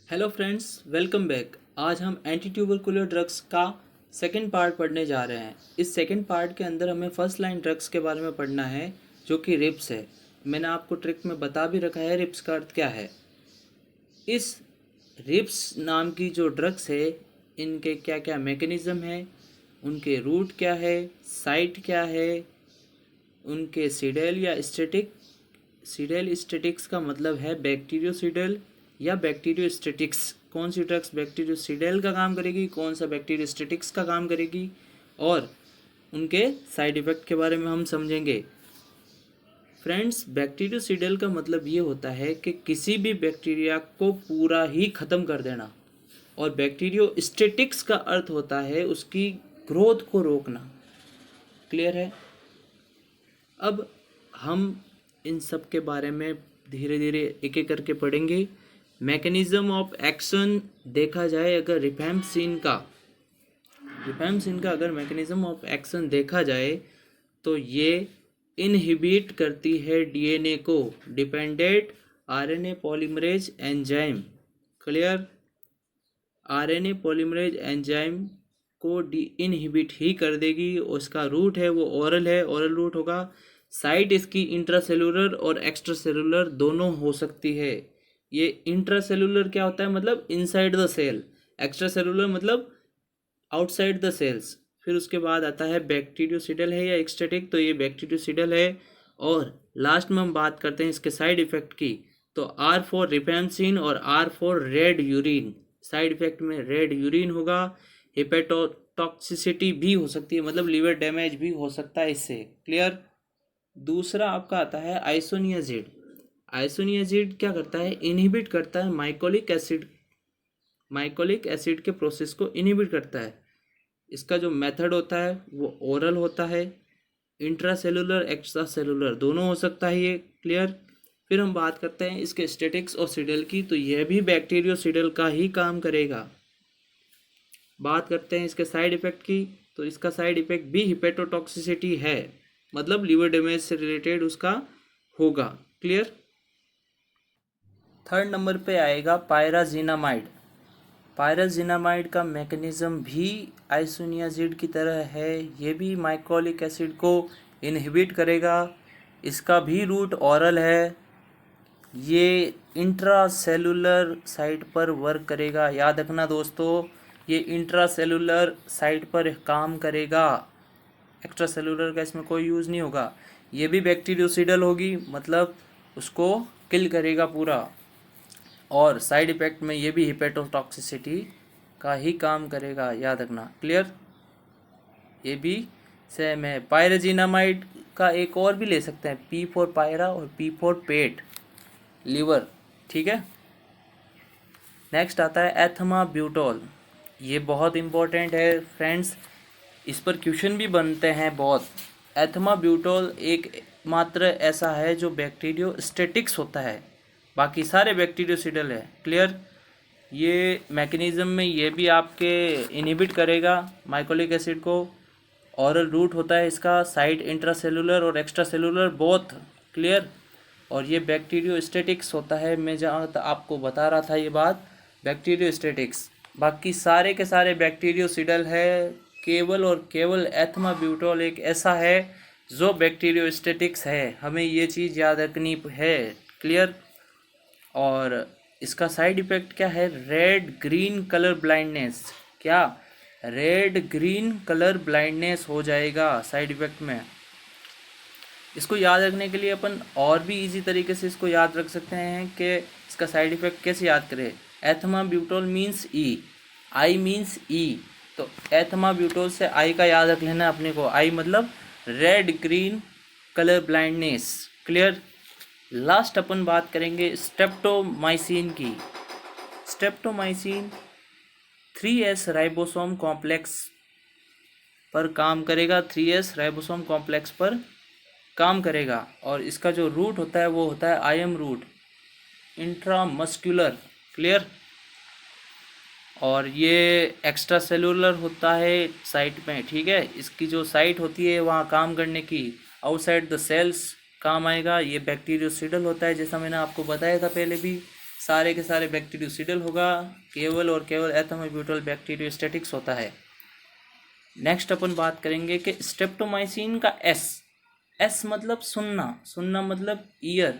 Hello friends, welcome back. आज हम anti tubercular drugs का सेकंड पार्ट पढ़ने जा रहे हैं। इस सेकंड पार्ट के अंदर हमें फर्स्ट लाइन ड्रग्स के बारे में पढ़ना है, जो कि रिप्स है। मैंने आपको ट्रिक में बता भी रखा है रिप्स का अर्थ क्या है। इस रिप्स नाम की जो ड्रग्स है, इनके क्या क्या मैकेनिज़्म है, उनके रूट क्या है, साइट क्या है, उनके सीडेल या स्टैटिक। सीडेल स्टैटिक्स का मतलब है बैक्टीरियोसीडेल या बैक्टीरियोस्टैटिक्स। कौन सी ड्रग्स बैक्टीरियोसीडेल का काम करेगी, कौन सा बैक्टीरियोस्टैटिक्स का काम करेगी, और उनके साइड इफ़ेक्ट के बारे में हम समझेंगे। फ्रेंड्स, बैक्टीरियोसीडेल का मतलब ये होता है कि किसी भी बैक्टीरिया को पूरा ही ख़त्म कर देना, और बैक्टीरियोस्टैटिक्स का अर्थ होता है उसकी ग्रोथ को रोकना। क्लियर है? अब हम इन सब के बारे में धीरे धीरे एक एक करके पढ़ेंगे। मैकेनिज्म ऑफ एक्शन देखा जाए, अगर रिफैम्सिन का अगर मैकेनिज्म ऑफ एक्शन देखा जाए तो ये इनहिबिट करती है डीएनए को, dependent RNA polymerase enzyme. Clear? RNA polymerase enzyme को इनहिबिट ही कर देगी। उसका रूट है वो ओरल है, ओरल रूट होगा। साइट इसकी इंट्रासेलुलर और एक्स्ट्रासेलुलर दोनों हो सकती है। ये इंट्रासेलुलर क्या होता है, मतलब इनसाइड द सेल। एक्स्ट्रासेलुलर मतलब आउटसाइड द सेल्स। फिर उसके बाद आता है बैक्टीरियोसिडल है या एक्सटेटिक, तो ये बैक्टीरियोसिडल है। और लास्ट में हम बात करते हैं इसके साइड इफेक्ट की। तो आर फॉर रिफेम्सिन और R for red urine. Side effect में रेड यूरिन होगा। हिपेटोटॉक्सिसिटी भी हो सकती है, मतलब लीवर डैमेज भी हो सकता है इससे। क्लियर? दूसरा आपका आता है आइसोनियाजिड। आइसोनियाजिड क्या करता है, इनहिबिट करता है माइकोलिक एसिड के प्रोसेस को इनहिबिट करता है। इसका जो मेथड होता है वो ओरल होता है। इंट्रासेलुलर एक्स्ट्रा सेलुलर दोनों हो सकता है ये। क्लियर? फिर हम बात करते हैं इसके स्टैटिक्स और सीडल की, तो यह भी बैक्टीरियोसीडल का ही काम करेगा। बात करते हैं इसके साइड इफेक्ट की, तो इसका साइड इफेक्ट भी हिपेटोटॉक्सिसिटी है, मतलब लीवर डैमेज से रिलेटेड उसका होगा। क्लियर? थर्ड नंबर पे आएगा पायराजिनामाइड। पायराजिनामाइड का मैकेनिज्म भी आइसोनियाजिड की तरह है। ये भी माइकोलिक एसिड को इनहिबिट करेगा। इसका भी रूट ओरल है। ये इंट्रासेलुलर साइट पर वर्क करेगा। याद रखना दोस्तों, ये इंट्रासेलुलर साइट पर काम करेगा। एक्स्ट्रा सेलुलर का इसमें कोई यूज़ नहीं होगा। ये भी बैक्टीरियोसिडल होगी, मतलब उसको किल करेगा पूरा। और साइड इफेक्ट में ये भी हिपेटोटॉक्सिसिटी का ही काम करेगा, याद रखना। क्लियर? ये भी सेम है। पायराजिनामाइड का एक और भी ले सकते हैं, पी फॉर पायरा और पी फॉर पेट, लीवर। ठीक है? नेक्स्ट आता है एथमाब्यूटोल। ये बहुत इंपॉर्टेंट है फ्रेंड्स, इस पर क्वेश्चन भी बनते हैं बहुत। एथमाब्यूटोल एक मात्र ऐसा है जो बैक्टीरियोस्टैटिक्स होता है, बाकी सारे बैक्टीरियोसिडल है। क्लियर? ये मैकेनिज्म में ये भी आपके इनहिबिट करेगा माइकोलिक एसिड को। ऑरल रूट होता है इसका, साइड इंट्रासेलुलर और एक्स्ट्रा सेलुलर बोथ। क्लियर? और ये बैक्टीरियोस्टैटिक्स होता है। मैं जहाँ आपको बता रहा था ये बात, बैक्टीरियोस्टैटिक्स। बाकी सारे के सारे बैक्टीरियोसिडल है। केवल और केवल एथमाब्यूटोल एक ऐसा है जो बैक्टीरियोस्टैटिक्स है। हमें ये चीज़ याद रखनी है। क्लियर? और इसका साइड इफेक्ट क्या है, रेड ग्रीन कलर ब्लाइंडनेस। क्या? रेड ग्रीन कलर ब्लाइंडनेस हो जाएगा साइड इफेक्ट में। इसको याद रखने के लिए अपन और भी इजी तरीके से इसको याद रख सकते हैं कि इसका साइड इफेक्ट कैसे याद करें। एथमाब्यूटोल मीन्स ई, आई मीन्स ई, तो एथमाब्यूटोल से आई का याद रख लेना अपने को। आई मतलब red green colour blindness. Clear? Last अपन बात करेंगे स्ट्रेप्टोमाइसिन की। स्ट्रेप्टोमाइसिन 3S राइबोसोम कॉम्प्लेक्स पर काम करेगा। 3S राइबोसोम कॉम्प्लेक्स पर काम करेगा। और इसका जो रूट होता है वो होता है आईएम रूट, इंट्रामस्कुलर। क्लियर? और ये एक्स्ट्रा सेलुलर होता है साइट में। ठीक है? इसकी जो साइट होती है वहाँ काम करने की, आउटसाइड द सेल्स काम आएगा। ये बैक्टीरियोसिडल होता है, जैसा मैंने आपको बताया था पहले भी। सारे के सारे बैक्टीरियोसिडल होगा, केवल और केवल एथेनोब्यूटल बैक्टीरियोस्टैटिक्स होता है। नेक्स्ट अपन बात करेंगे कि स्ट्रेप्टोमाइसिन का एस मतलब सुनना, सुनना मतलब ईयर।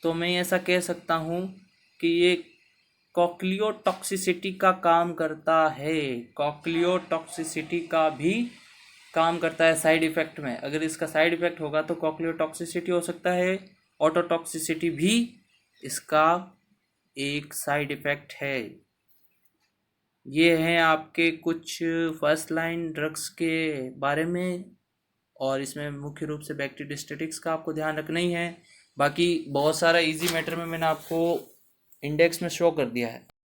तो मैं ऐसा कह सकता हूँ कि ये कॉक्लियोटॉक्सिसिटी का काम करता है, कॉक्लियोटॉक्सिसिटी का भी काम करता है साइड इफेक्ट में। अगर इसका साइड इफेक्ट होगा तो कॉक्लियोटॉक्सिसिटी हो सकता है, ऑटोटॉक्सिसिटी भी इसका एक साइड इफेक्ट है। ये हैं आपके कुछ फर्स्ट लाइन ड्रग्स के बारे में, और इसमें मुख्य रूप से बैक्टीरियोस्टैटिक्स का आपको ध्यान रखना ही है। बाकी बहुत सारा इजी मैटर में मैंने आपको इंडेक्स में शो कर दिया है।